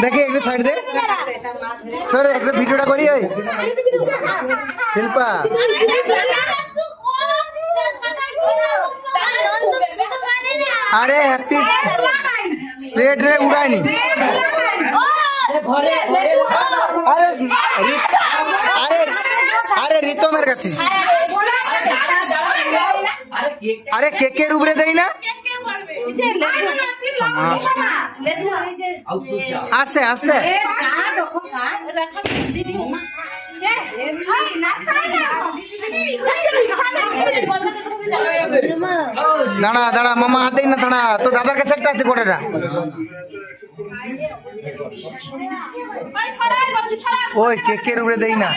দেখে একটু সাইড দে তোর একটু ভিডিওটা করি ওই শিল্পা আরে হ্যাপি প্লেট রে উড়ায়নি আরে আরে আরে রিতমের কাছে আরে কেকের উপরে দেই না আছে আছে দাঁড়া দাঁড়া মামা হাতেই না দাঁড়া তো দাদার কাছে একটা আছে কোটাটা ওই কেকের উপরে দেই না